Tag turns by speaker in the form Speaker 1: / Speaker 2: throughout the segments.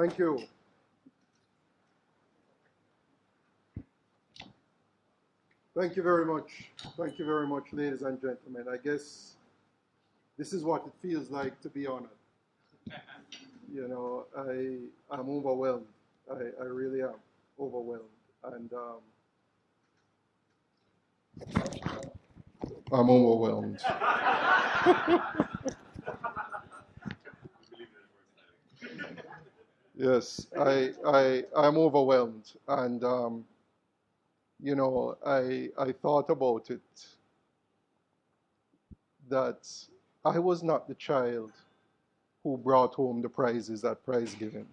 Speaker 1: Thank you. Thank you very much. Thank you very much, ladies and gentlemen. I guess this is what it feels like to be honored. You know, I'm overwhelmed. I really am overwhelmed. And I'm overwhelmed. Yes, I'm overwhelmed. And, you know, I thought about it, that I was not the child who brought home the prizes at prize giving.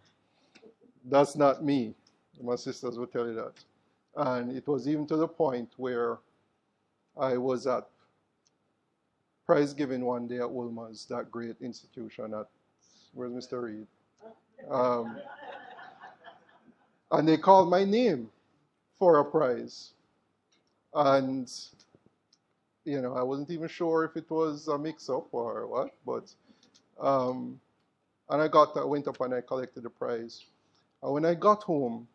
Speaker 1: That's not me. My sisters will tell you that. And it was even to the point where I was at prize giving one day at Wolmer's, that great institution at, where's Mr. Reed? And they called my name for a prize. And, you know, I wasn't even sure if it was a mix-up or what, but, and I went up and I collected the prize. And when I got home,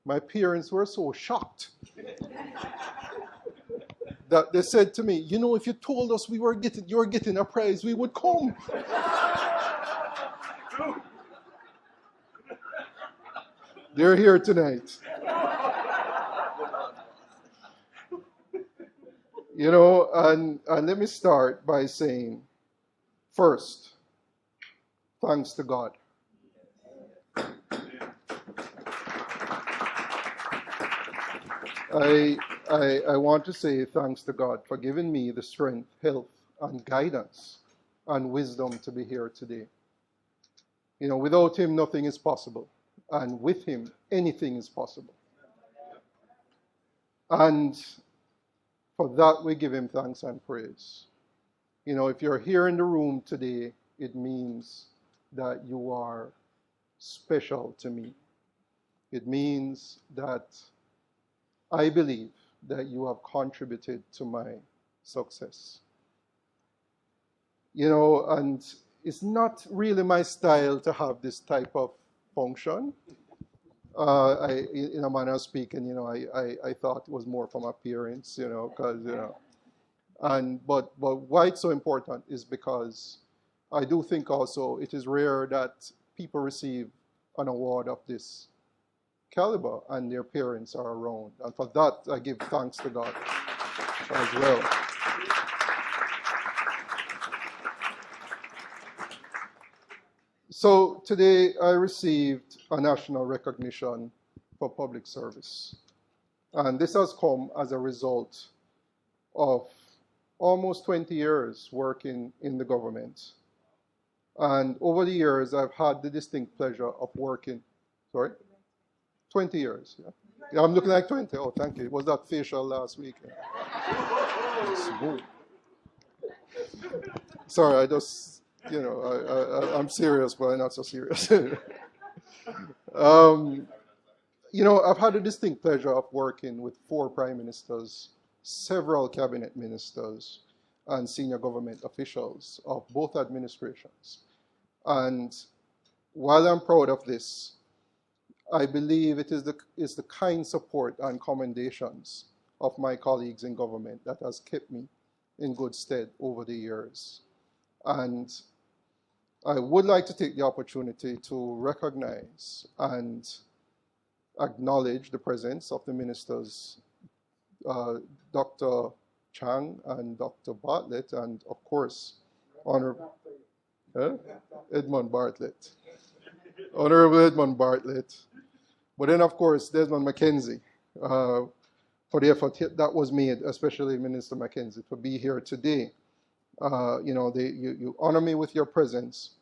Speaker 1: my parents were so shocked that they said to me, you know, if you told us you were getting a prize, we would come. They're here tonight. You know, and let me start by saying, first, thanks to God. I want to say thanks to God for giving me the strength, health, and guidance and wisdom to be here today. You know, without Him, nothing is possible. And with Him, anything is possible. And for that, we give Him thanks and praise. You know, if you're here in the room today, it means that you are special to me. It means that I believe that you have contributed to my success. You know, and it's not really my style to have this type of function. In a manner of speaking, you know, I thought it was more from appearance, you know, because, you know, but why it's so important is because I do think also it is rare that people receive an award of this caliber and their parents are around. And for that, I give thanks to God as well. So today I received a national recognition for public service. And this has come as a result of almost 20 years working in the government. And over the years, I've had the distinct pleasure of working, 20 years. Yeah, I'm looking like 20. Oh, thank you. It was that facial last week. Sorry, I just, you know, I'm serious, but I'm not so serious. You know, I've had a distinct pleasure of working with 4 prime ministers, several cabinet ministers, and senior government officials of both administrations. And while I'm proud of this, I believe it is the kind support and commendations of my colleagues in government that has kept me in good stead over the years. And I would like to take the opportunity to recognize and acknowledge the presence of the ministers, Dr. Chang and Dr. Bartlett, and of course, Edmund Bartlett. Honorable Edmund Bartlett. But then, of course, Desmond McKenzie, for the effort that was made, especially Minister McKenzie, to be here today. You know, you honor me with your presence,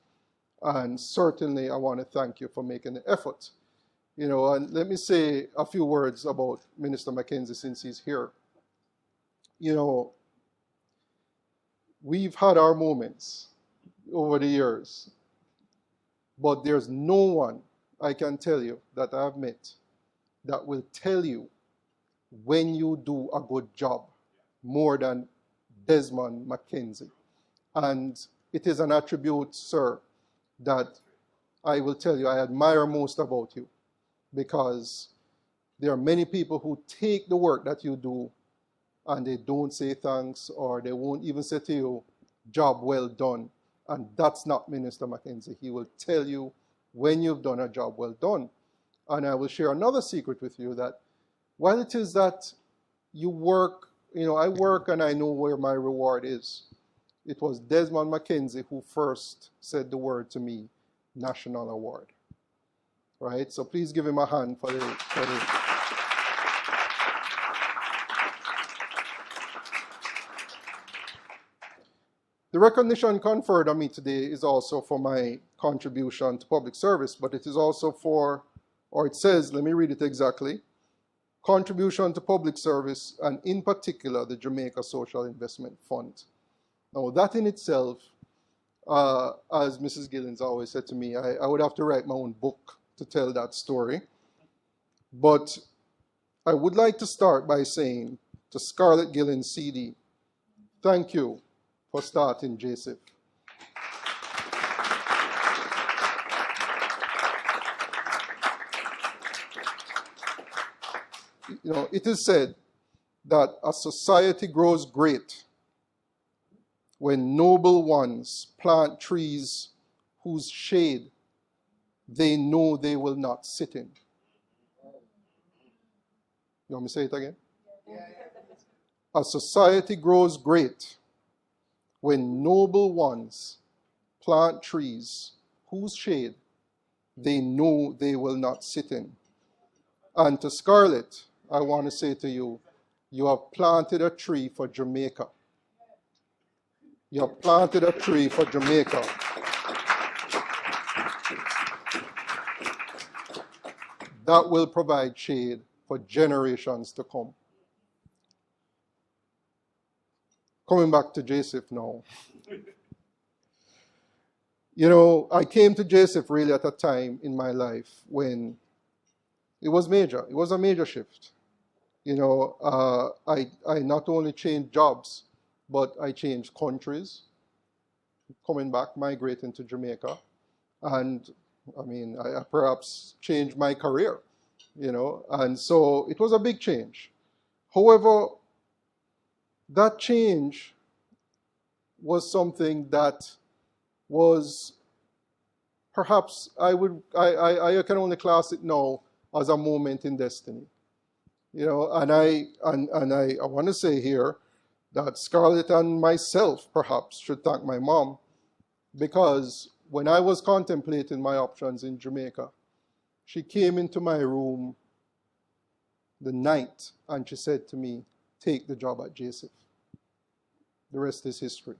Speaker 1: and certainly I want to thank you for making the effort. You know, and let me say a few words about Minister McKenzie since he's here. You know, we've had our moments over the years, but there's no one I can tell you that I've met that will tell you when you do a good job more than Desmond McKenzie. And it is an attribute, sir, that I will tell you I admire most about you, because there are many people who take the work that you do and they don't say thanks, or they won't even say to you, job well done. And that's not Minister Mackenzie. He will tell you when you've done a job well done. And I will share another secret with you, that while it is that you work, I work and I know where my reward is. It was Desmond Mackenzie who first said the word to me, National Award. Right? So please give him a hand for the The recognition conferred on me today is also for my contribution to public service, but it is also for, or it says, let me read it exactly, contribution to public service, and in particular, the Jamaica Social Investment Fund. Now, that in itself, as Mrs. Gillens always said to me, I would have to write my own book to tell that story. But I would like to start by saying to Scarlett Gillens CD, thank you for starting JSIF. It is said that a society grows great when noble ones plant trees whose shade they know they will not sit in. You want me to say it again? A society grows great when noble ones plant trees whose shade they know they will not sit in. And to Scarlett, I want to say to you, you have planted a tree for Jamaica. You have planted a tree for Jamaica. That will provide shade for generations to come. Coming back to JSIF now. I came to JSIF really at a time in my life when it was major. It was a major shift. I not only changed jobs, but I changed countries, coming back, migrating to Jamaica. And I perhaps changed my career, and so it was a big change. However, that change was something that was perhaps I can only class it now as a moment in destiny. And I want to say here that Scarlett and myself perhaps should thank my mom, because when I was contemplating my options in Jamaica, she came into my room the night and she said to me, take the job at JSIF. The rest is history.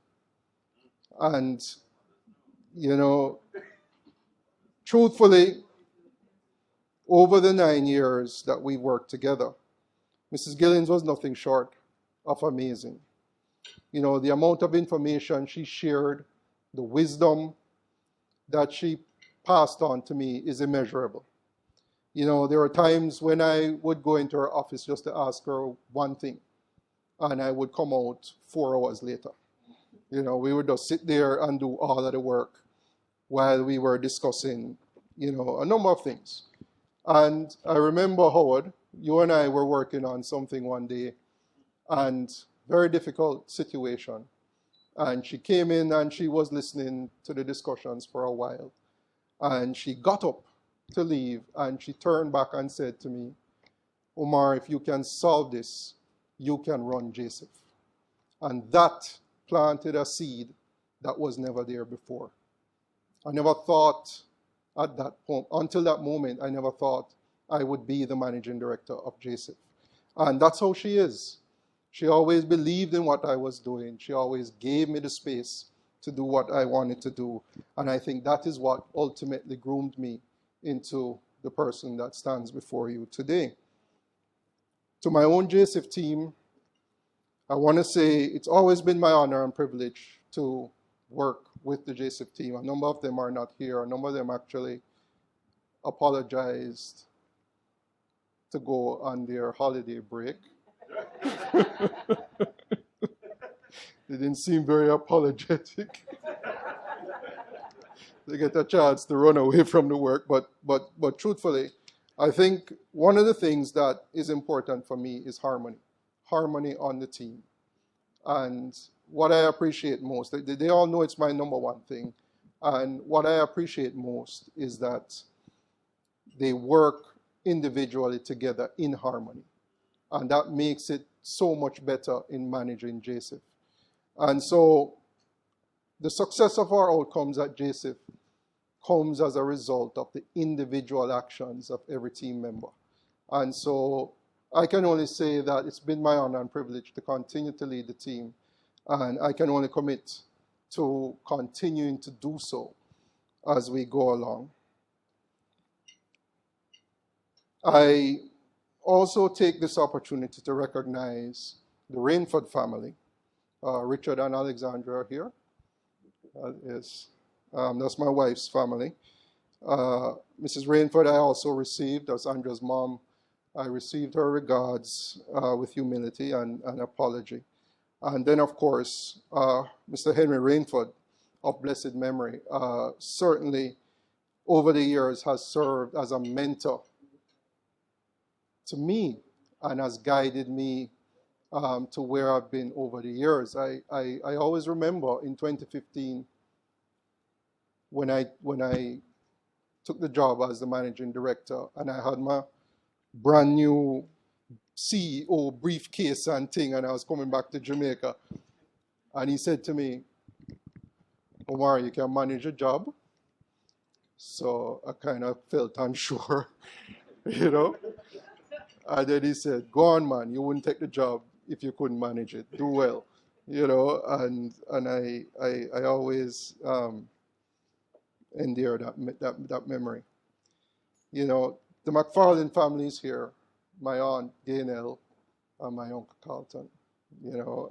Speaker 1: And, truthfully, over the 9 years that we worked together, Mrs. Gillens was nothing short of amazing. The amount of information she shared, the wisdom that she passed on to me is immeasurable. There were times when I would go into her office just to ask her one thing, and I would come out 4 hours later. We would just sit there and do all of the work while we were discussing, a number of things. And I remember, Howard, you and I were working on something one day, and very difficult situation. And she came in and she was listening to the discussions for a while. And she got up to leave and she turned back and said to me, Omar, if you can solve this, you can run JSIF. And that planted a seed that was never there before. I never thought at that point, until that moment, I never thought I would be the managing director of JSIF. And that's how she is. She always believed in what I was doing. She always gave me the space to do what I wanted to do. And I think that is what ultimately groomed me into the person that stands before you today. To my own JSIF team, I want to say it's always been my honor and privilege to work with the JSIF team. A number of them are not here. A number of them actually apologized to go on their holiday break. They didn't seem very apologetic. they get a chance to run away from the work. But truthfully, I think one of the things that is important for me is harmony on the team. And what I appreciate most, they all know it's my number one thing. And what I appreciate most is that they work individually together in harmony. And that makes it so much better in managing JSIF. And so the success of our outcomes at JSIF comes as a result of the individual actions of every team member. And so I can only say that it's been my honor and privilege to continue to lead the team. And I can only commit to continuing to do so as we go along. I also take this opportunity to recognize the Rainford family. Richard and Alexandra are here. Yes, that's my wife's family. Mrs. Rainford, I also received, as Andrea's mom, I received her regards with humility and apology. And then, of course, Mr. Henry Rainford, of blessed memory, certainly over the years has served as a mentor to me and has guided me to where I've been over the years. I always remember in 2015 when I took the job as the managing director and I had my brand new CEO briefcase and thing, and I was coming back to Jamaica. And he said to me, Omar, you can manage a job? So I kind of felt unsure, you know. And then he said, go on, man, you wouldn't take the job if you couldn't manage it. Do well, you know. And I always endear that memory. You know, the McFarlane family is here. My aunt, Gaynell, and my uncle Carlton, you know.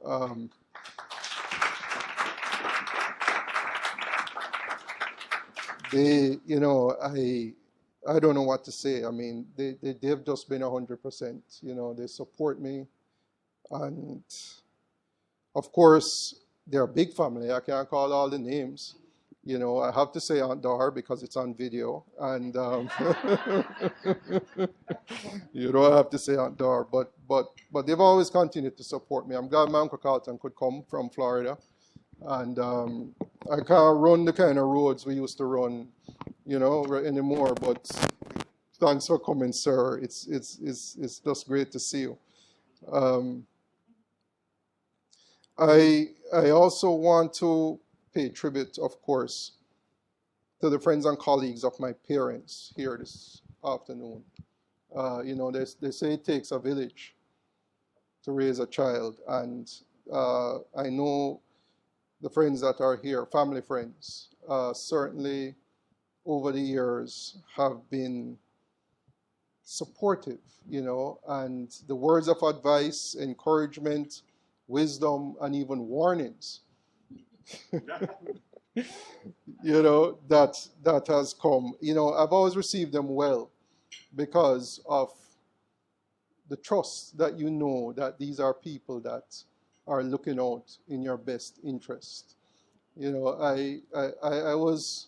Speaker 1: They, you know, I don't know what to say. I mean, they've just been 100%, you know. They support me. And, of course, they're a big family. I can't call all the names. You know, I have to say Aunt Dar because it's on video. And, you know, I have to say Aunt Dar. But they've always continued to support me. I'm glad my Uncle Carlton could come from Florida. And I can't run the kind of roads we used to run, you know, anymore. But thanks for coming, sir. It's just great to see you. I also want to pay tribute, of course, to the friends and colleagues of my parents here this afternoon. You know, they say it takes a village to raise a child, and I know the friends that are here, family friends, certainly over the years have been supportive, you know, and the words of advice, encouragement, wisdom, and even warnings you know, that has come. You know, I've always received them well because of the trust that you know that these are people that are looking out in your best interest. You know, I was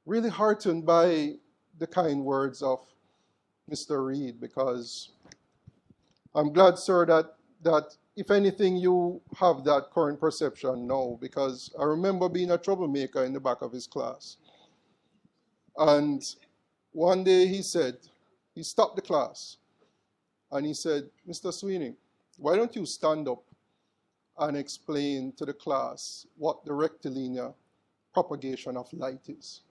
Speaker 1: really heartened by the kind words of Mr. Reed, because I'm glad, sir, that if anything, you have that current perception now, because I remember being a troublemaker in the back of his class. And one day he stopped the class, and he said, Mr. Sweeney, why don't you stand up and explain to the class what the rectilinear propagation of light is?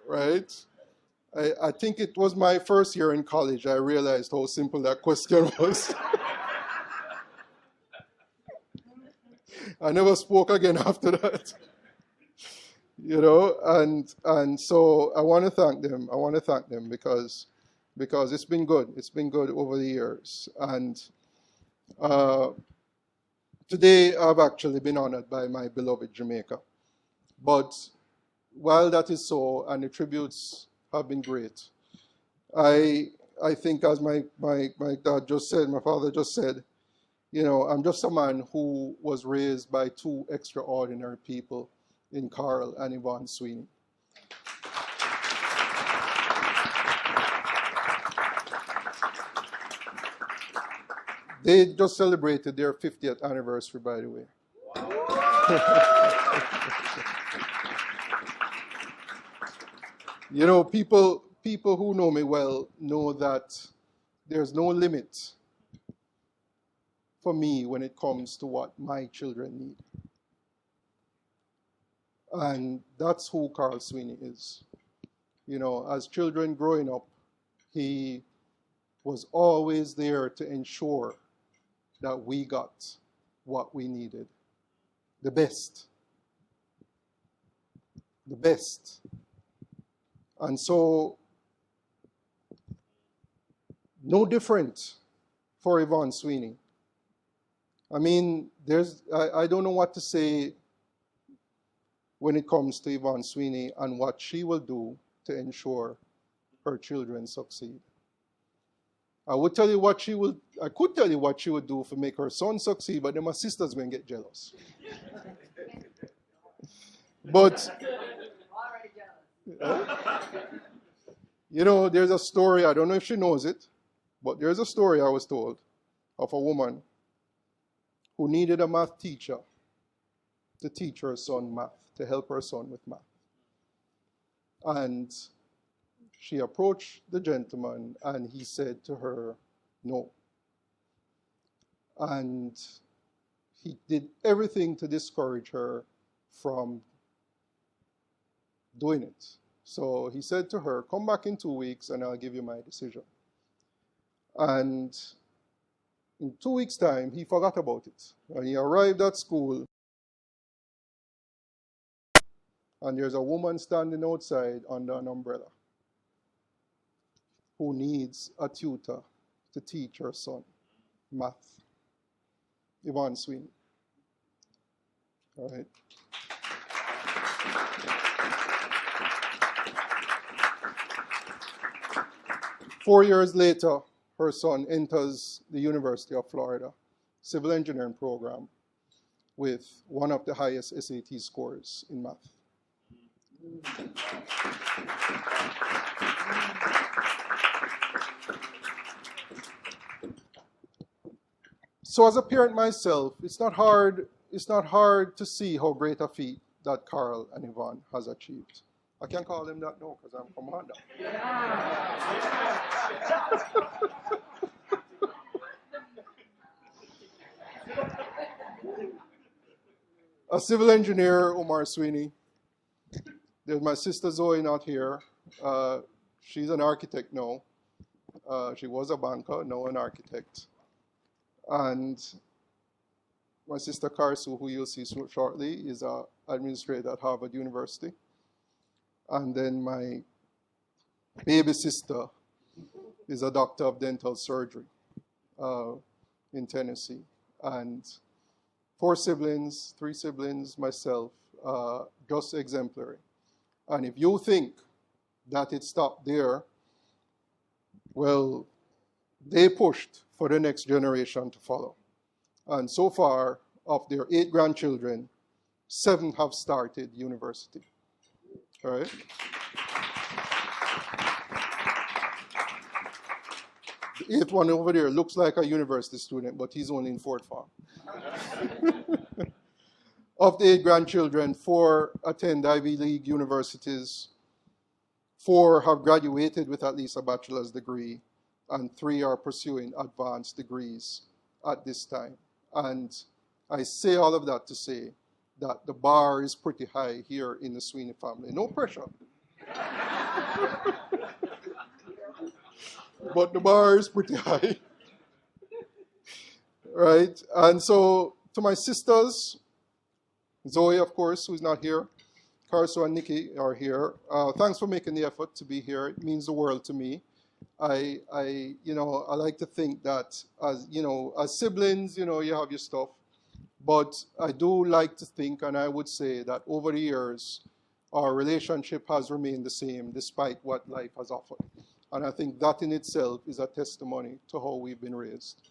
Speaker 1: Right? I think it was my first year in college I realized how simple that question was. I never spoke again after that. You know, and so I want to thank them. I want to thank them because it's been good. It's been good over the years. And today I've actually been honored by my beloved Jamaica. But while that is so, and the tributes have been great, I I think as my dad just said, my father just said, you know, I'm just a man who was raised by two extraordinary people in Carl and Yvonne Sweeney. They just celebrated their 50th anniversary, by the way. You know, people who know me well know that there's no limit for me when it comes to what my children need. And that's who Carl Sweeney is. You know, as children growing up, he was always there to ensure that we got what we needed. The best. The best. And so, no different for Yvonne Sweeney. I mean, I don't know what to say when it comes to Yvonne Sweeney and what she will do to ensure her children succeed. I could tell you what she would do to make her son succeed, but then my sister's going to get jealous. But, you know, there's a story, I don't know if she knows it, but there's a story I was told of a woman who needed a math teacher to teach her son math, to help her son with math. And she approached the gentleman and he said to her, no. And he did everything to discourage her from doing it. So he said to her, come back in 2 weeks and I'll give you my decision. And in 2 weeks' time, he forgot about it. And he arrived at school, and there's a woman standing outside under an umbrella who needs a tutor to teach her son math. Yvonne Sweeney. All right. Four years later, her son enters the University of Florida civil engineering program with one of the highest SAT scores in math. So as a parent myself, it's not hard to see how great a feat that Carl and Yvonne has achieved. I can't call him that now because I'm commander. A civil engineer, Omar Sweeney. There's my sister Zoe, not here. She's an architect now. She was a banker, now an architect. And my sister Karsu, who you'll see shortly, is an administrator at Harvard University. And then my baby sister is a doctor of dental surgery in Tennessee. And three siblings, myself, just exemplary. And if you think that it stopped there, well, they pushed for the next generation to follow. And so far, of their 8 grandchildren, 7 have started university. All right? The 8th one over there looks like a university student, but he's only in 4th form. Of the 8 grandchildren, 4 attend Ivy League universities, 4 have graduated with at least a bachelor's degree, and 3 are pursuing advanced degrees at this time. And I say all of that to say that the bar is pretty high here in the Sweeney family. No pressure. But the bar is pretty high. Right? And so to my sisters, Zoe, of course, who's not here, Karsu and Nikki are here. Thanks for making the effort to be here. It means the world to me. I like to think that as siblings, you have your stuff. But I do like to think, and I would say that over the years, our relationship has remained the same despite what life has offered. And I think that in itself is a testimony to how we've been raised.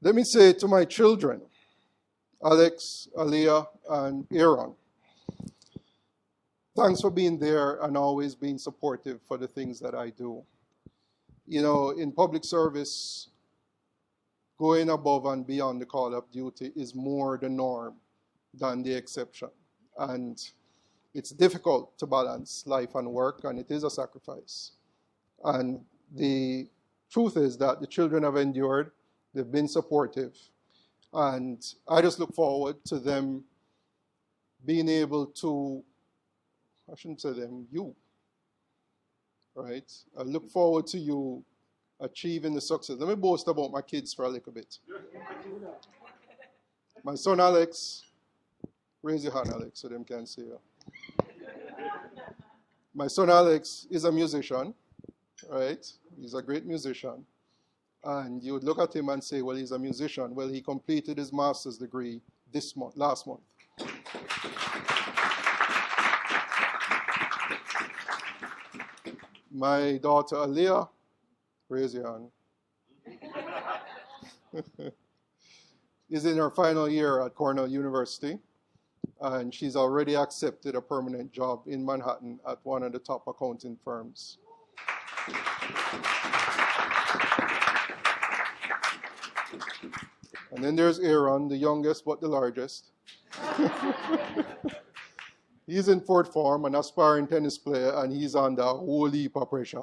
Speaker 1: Let me say to my children, Alex, Aliyah, and Aaron, thanks for being there and always being supportive for the things that I do. You know, in public service, going above and beyond the call of duty is more the norm than the exception. And it's difficult to balance life and work, and it is a sacrifice. And the truth is that the children have endured, they've been supportive, and I just look forward to them being able to, I shouldn't say them, you, right? I look forward to you achieving the success. Let me boast about my kids for a little bit. My son Alex, raise your hand, Alex, so them can see you. My son Alex is a musician, right? He's a great musician. And you would look at him and say, well, he's a musician. Well, he completed his master's degree last month. My daughter Aliyah, raise your hand, is in her final year at Cornell University, and she's already accepted a permanent job in Manhattan at one of the top accounting firms. And then there's Aaron, the youngest but the largest. He's in fourth form, an aspiring tennis player, and he's under a whole heap of pressure.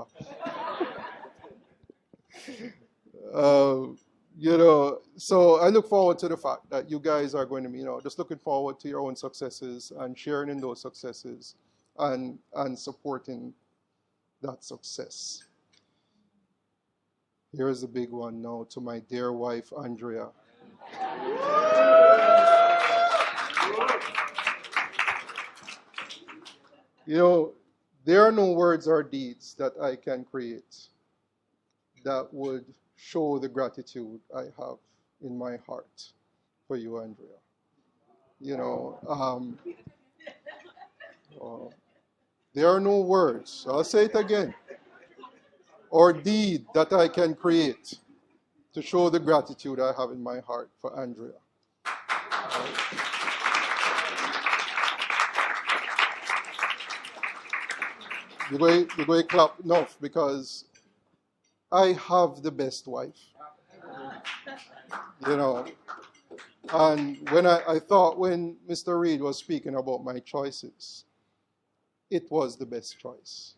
Speaker 1: You know, so I look forward to the fact that you guys are going to be, you know, just looking forward to your own successes and sharing in those successes and supporting that success. Here's the big one now to my dear wife, Andrea. You know, there are no words or deeds that I can create that would show the gratitude I have in my heart for you, Andrea. You know, there are no words, I'll say it again, or deed that I can create to show the gratitude I have in my heart for Andrea. You're going to clap enough because I have the best wife. You know, and when I thought when Mr. Reed was speaking about my choices, it was the best choice.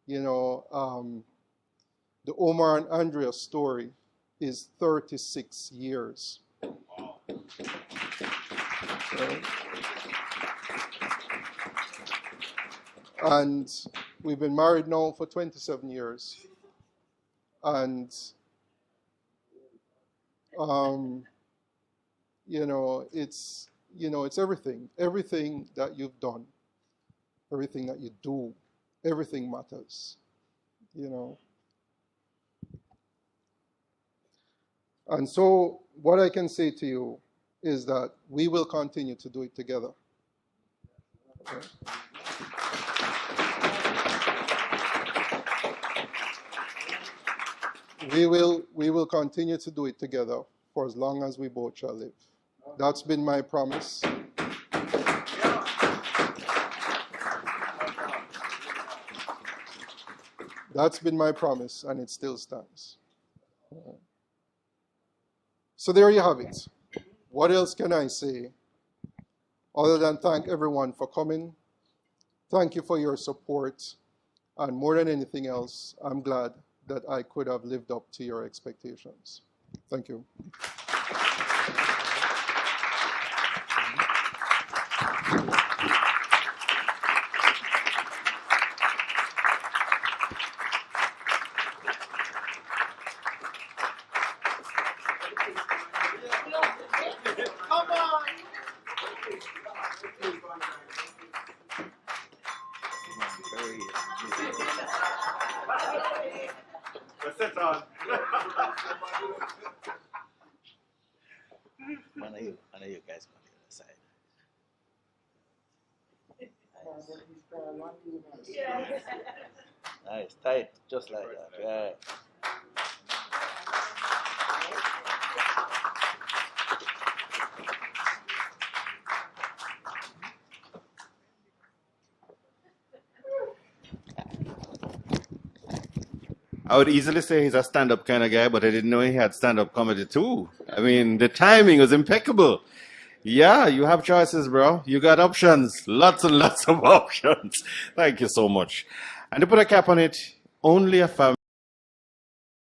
Speaker 1: You know, the Omar and Andrea story is 36 years. Right? And we've been married now for 27 years. And, you know, it's everything. Everything that you've done, everything that you do, everything matters, you know. And so what I can say to you is that we will continue to do it together. Okay? We will continue to do it together for as long as we both shall live. That's been my promise. That's been my promise, and it still stands. So there you have it. What else can I say other than thank everyone for coming? Thank you for your support. And more than anything else, I'm glad that I could have lived up to your expectations. Thank you.
Speaker 2: I know you guys go on the other side. Nice, tight, just like that. Yeah.
Speaker 3: I would easily say he's a stand-up kind of guy, but I didn't know he had stand-up comedy too. I mean, the timing was impeccable. Yeah, you have choices, bro. You got options. Lots and lots of options. Thank you so much. And to put a cap on it, only a family